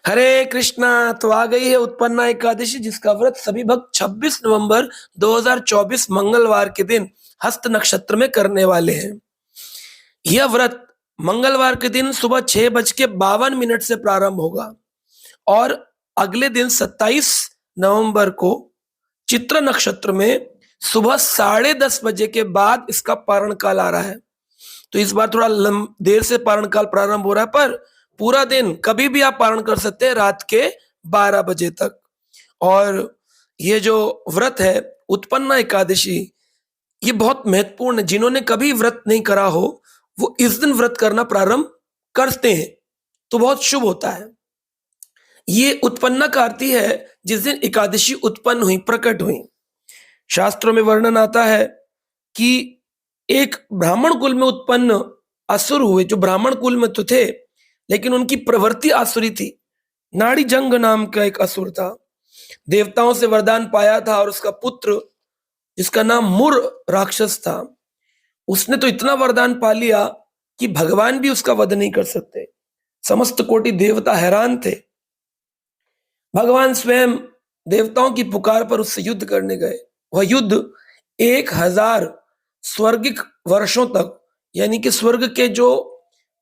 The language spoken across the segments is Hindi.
हरे कृष्णा। तो आ गई है उत्पन्ना एकादशी, जिसका व्रत सभी भक्त 26 नवंबर 2024 मंगलवार के दिन हस्त नक्षत्र में करने वाले हैं। यह व्रत मंगलवार के दिन सुबह 6:52 से प्रारंभ होगा और अगले दिन 27 नवंबर को चित्र नक्षत्र में सुबह 10:30 के बाद इसका पारण काल आ रहा है। तो इस बार थोड़ा देर से पारण काल प्रारंभ हो रहा है, पर पूरा दिन कभी भी आप पारण कर सकते हैं, रात के 12 बजे तक। और ये जो व्रत है उत्पन्ना एकादशी, ये बहुत महत्वपूर्ण है। जिन्होंने कभी व्रत नहीं करा हो वो इस दिन व्रत करना प्रारंभ करते हैं तो बहुत शुभ होता है। ये उत्पन्ना का अर्थ है जिस दिन एकादशी उत्पन्न हुई, प्रकट हुई। शास्त्रों में वर्णन आता है कि एक ब्राह्मण कुल में उत्पन्न असुर हुए, जो ब्राह्मण कुल में तो थे लेकिन उनकी प्रवृत्ति आसुरी थी। नाड़ी जंग नाम का एक असुर था, देवताओं से वरदान पाया था और उसका पुत्र जिसका नाम मुर राक्षस था, उसने तो इतना वरदान पा लिया कि भगवान भी उसका वध नहीं कर सकते। समस्त कोटि देवता हैरान थे। भगवान स्वयं देवताओं की पुकार पर उससे युद्ध करने गए। वह युद्ध 1000 स्वर्गिक वर्षों तक, यानी कि स्वर्ग के जो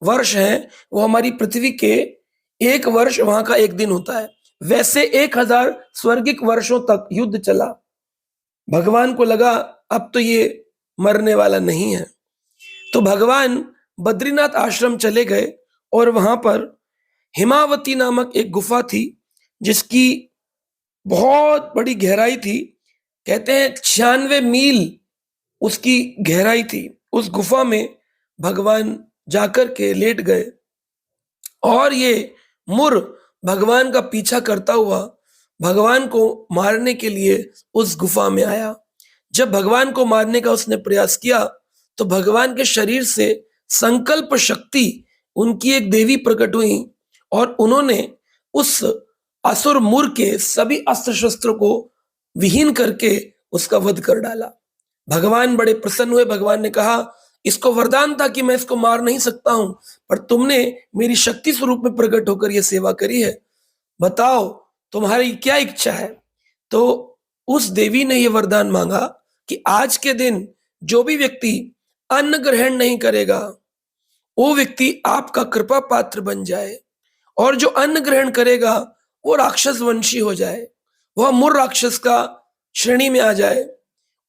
वर्ष हैं वो हमारी पृथ्वी के 1 वर्ष वहां का 1 दिन होता है, वैसे 1000 स्वर्गिक वर्षों तक युद्ध चला। भगवान को लगा अब तो ये मरने वाला नहीं है, तो भगवान बद्रीनाथ आश्रम चले गए और वहां पर हिमावती नामक एक गुफा थी जिसकी बहुत बड़ी गहराई थी। कहते हैं 96 मील उसकी गहराई थी। उस गुफा में भगवान जाकर के लेट गए और ये मुर भगवान का पीछा करता हुआ भगवान को मारने के लिए उस गुफा में आया। जब भगवान को मारने का उसने प्रयास किया तो भगवान के शरीर से संकल्प शक्ति, उनकी एक देवी प्रकट हुई और उन्होंने उस असुर मुर के सभी अस्त्र शस्त्रों को विहीन करके उसका वध कर डाला। भगवान बड़े प्रसन्न हुए। भगवान ने कहा, इसको वरदान था कि मैं इसको मार नहीं सकता हूं, पर तुमने मेरी शक्ति स्वरूप में प्रकट होकर यह सेवा करी है, बताओ तुम्हारी क्या इच्छा है। तो उस देवी ने यह वरदान मांगा कि आज के दिन जो भी व्यक्ति अन्न ग्रहण नहीं करेगा वो व्यक्ति आपका कृपा पात्र बन जाए, और जो अन्न ग्रहण करेगा वो राक्षस वंशी हो जाए, वह मुर राक्षस का श्रेणी में आ जाए,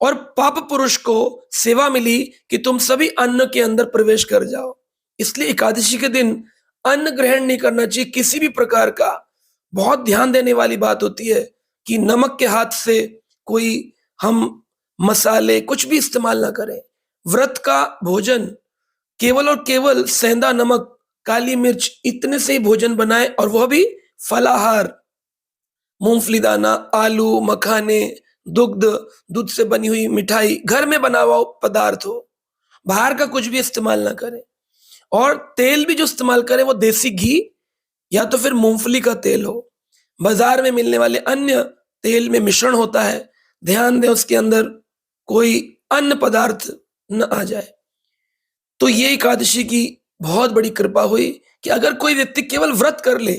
और पाप पुरुष को सेवा मिली कि तुम सभी अन्न के अंदर प्रवेश कर जाओ। इसलिए एकादशी के दिन अन्न ग्रहण नहीं करना चाहिए किसी भी प्रकार का। बहुत ध्यान देने वाली बात होती है कि नमक के हाथ से कोई हम मसाले कुछ भी इस्तेमाल ना करें। व्रत का भोजन केवल और केवल सेंधा नमक, काली मिर्च, इतने से ही भोजन बनाए, और वह भी फलाहार, मूंगफली दाना, आलू, मखाने, दुग्ध, दूध से बनी हुई मिठाई, घर में बना हुआ पदार्थ हो, बाहर का कुछ भी इस्तेमाल ना करें। और तेल भी जो इस्तेमाल करें वो देसी घी या तो फिर मूंगफली का तेल हो। बाजार में मिलने वाले अन्य तेल में मिश्रण होता है, ध्यान दें उसके अंदर कोई अन्य पदार्थ न आ जाए। तो ये एकादशी की बहुत बड़ी कृपा हुई कि अगर कोई व्यक्ति केवल व्रत कर ले,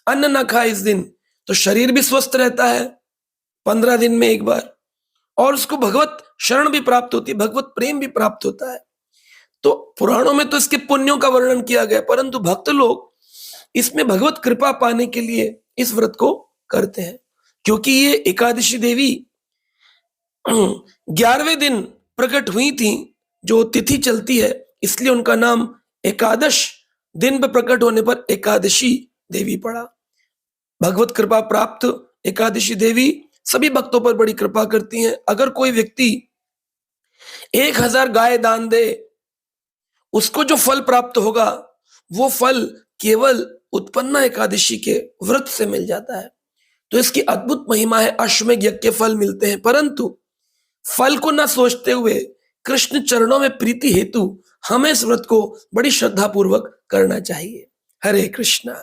अन्न ना खाए इस दिन, तो शरीर भी स्वस्थ रहता है 15 दिन में एक बार, और उसको भगवत शरण भी प्राप्त होती है, भगवत प्रेम भी प्राप्त होता है। तो पुराणों में तो इसके पुण्यों का वर्णन किया गया, परंतु भक्त लोग इसमें भगवत कृपा पाने के लिए इस व्रत को करते हैं। क्योंकि ये एकादशी देवी 11वें दिन प्रकट हुई थी, जो तिथि चलती है, इसलिए उनका नाम एकादश दिन पर प्रकट होने पर एकादशी देवी पड़ा। भगवत कृपा प्राप्त एकादशी देवी सभी भक्तों पर बड़ी कृपा करती हैं। अगर कोई व्यक्ति 1000 गाय दान दे, उसको जो फल प्राप्त होगा वो फल केवल उत्पन्ना एकादशी के व्रत से मिल जाता है। तो इसकी अद्भुत महिमा है। अश्वमेध यज्ञ के फल मिलते हैं, परंतु फल को ना सोचते हुए कृष्ण चरणों में प्रीति हेतु हमें इस व्रत को बड़ी श्रद्धा पूर्वक करना चाहिए। हरे कृष्णा।